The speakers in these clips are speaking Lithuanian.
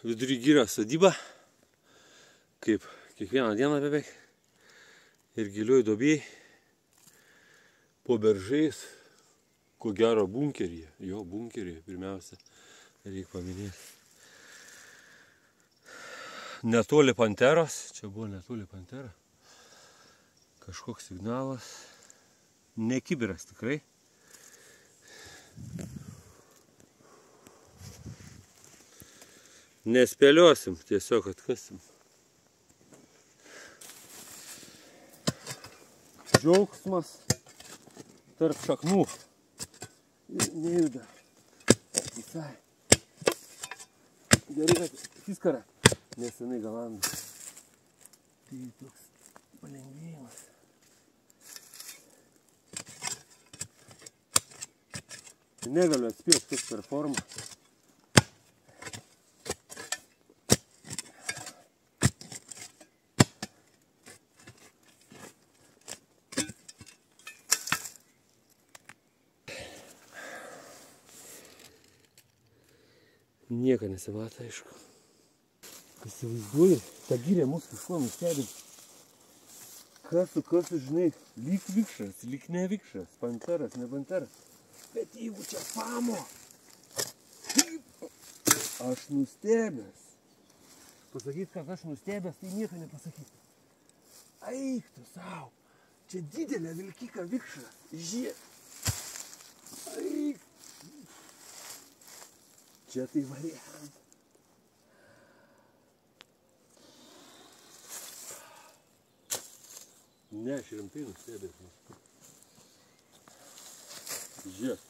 vidury girios sodyba, kaip kiekvieną dieną beveik, ir gilioj duobėj, po beržais, ko gero bunkeryje, jo bunkeryje pirmiausia, reikia paminėti. Netoli panteros, čia buvo netoli pantera, kažkoks signalas, ne kibiras tikrai. Nespėliosim, tiesiog atkasim. Džiaugsmas tarp šaknų. Nejuda. Visai. Gerai, kad fiskara. Nesenai galandas. Tai toks palengvėjimas. Negaliu atspėti, kas per formą. Nieko nesimato, aišku. Įsivaizduoju, ta gyrė mūsų kažkuo nustebint. Kas, žinai, lyg vikšras, lyg ne vikšras, panteras, ne panteras. Bet jeigu čia famo, aš nustebęs. Pasakyt, kad aš nustebęs, tai nieko nepasakyt. Eik tu savo, čia didelė vilkika vikšras, žiūrėk. Eik. Čia tai variant. Ne, aš rimtai nustebęs. Žiūrėk,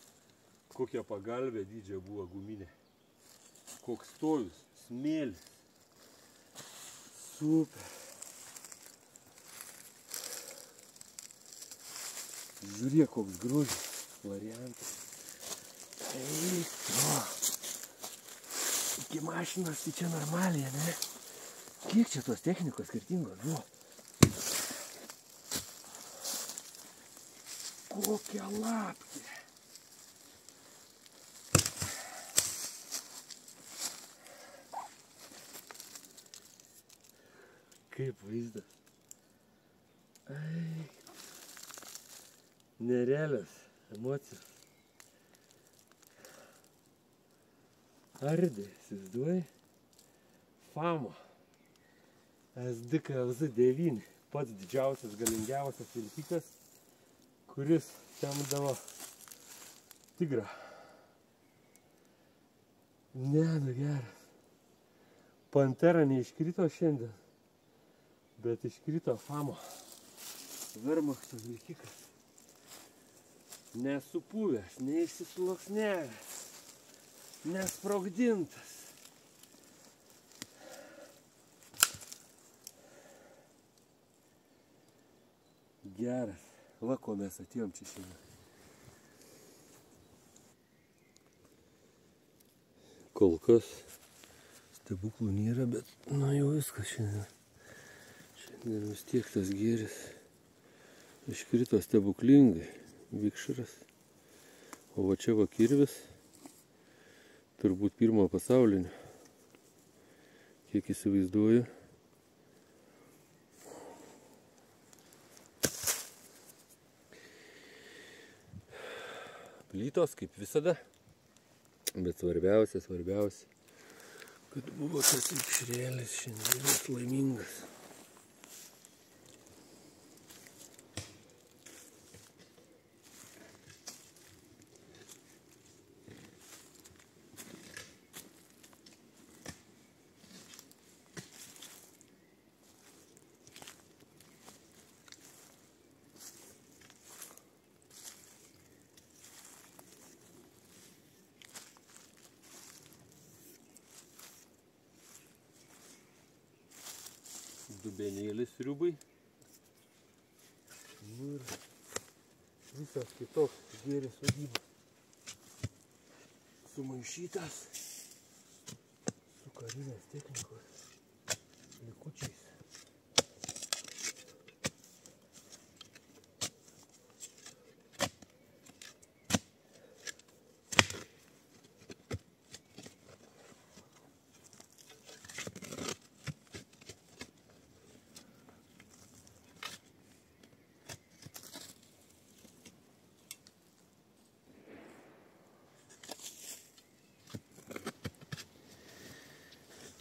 kokia pagalbė dydžia buvo guminė. Koks stojus, smėlis. Super. Žiūrėk, koks grožis variantas. Eik, iki mašinos tai čia normaliai, ne? Kiek čia tos technikos skirtingos buvo? Kokia lapkė. Kaip vaizdas. Ai. Nerealios emocijos. Ardė, įsivaizduoji? Famo. SDKFZ9. Pats didžiausias, galingiausias vilkikas, kuris tempdavo tigrą. Ne, nu geras. Pantera neiškrito šiandien, bet iškrito Famo. Vermachto vilkikas. Nesupuvęs, neišsisluoksnevęs, nesprogdintas. Geras. Va, ko mes atėjom čia šiandien. Kol kas stebuklų nėra, bet nu jau viskas šiandien. Šiandien vis tiek tas gėris iškrito stebuklingai. Vikšras. O va čia va kirvis. Turbūt pirmo pasaulinio. Kiek įsivaizduoju. Plytos, kaip visada. Bet svarbiausia, kad buvo tas vikšrėlis šiandienas laimingas. Dubenėlis sriubai. Ir visas kitoks gėris sodyba. Sumaišytas su karinės technikos likučiais.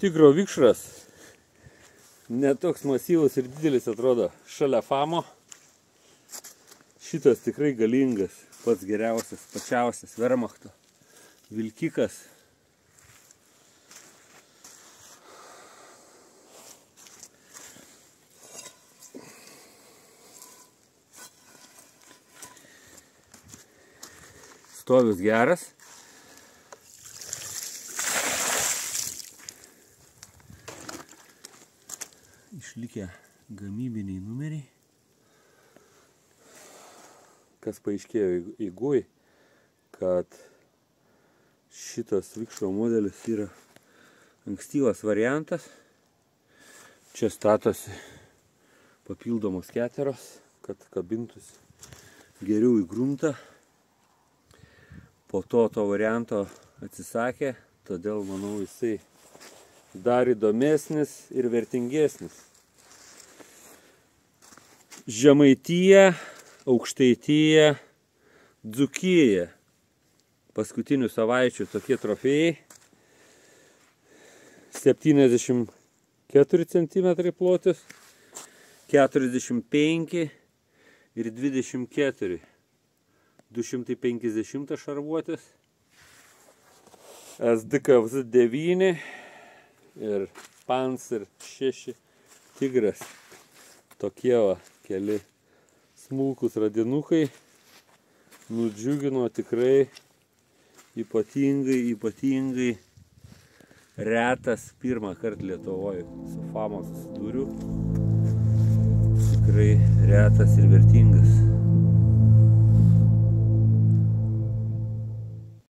Tigro vikšras. Netoks masyvus ir didelis atrodo šalia famo. Šitas tikrai galingas, pats geriausias, pačiausias Wehrmachto vilkikas. Stovis geras. Išlikę gamybiniai numeriai. Kas paaiškėjo eigoj, kad šitas vikšro modelis yra ankstyvas variantas. Čia statosi papildomos keteros, kad kabintųsi geriau į gruntą. Po to varianto atsisakė, todėl manau jisai dar įdomesnis ir vertingesnis. Žemaitija, Aukštaitija, Dzūkija. Paskutinių savaičių tokie trofėjai. 74 cm plotis, 45 ir 24. 250 šarvuotis. SDKVZ 9 ir Panzer 6 Tigras. Tokie va, keli smulkus radinukai. Nudžiugino tikrai ypatingai retas pirmą kartą Lietuvoje su famo susidūriu. Tikrai retas ir vertingas.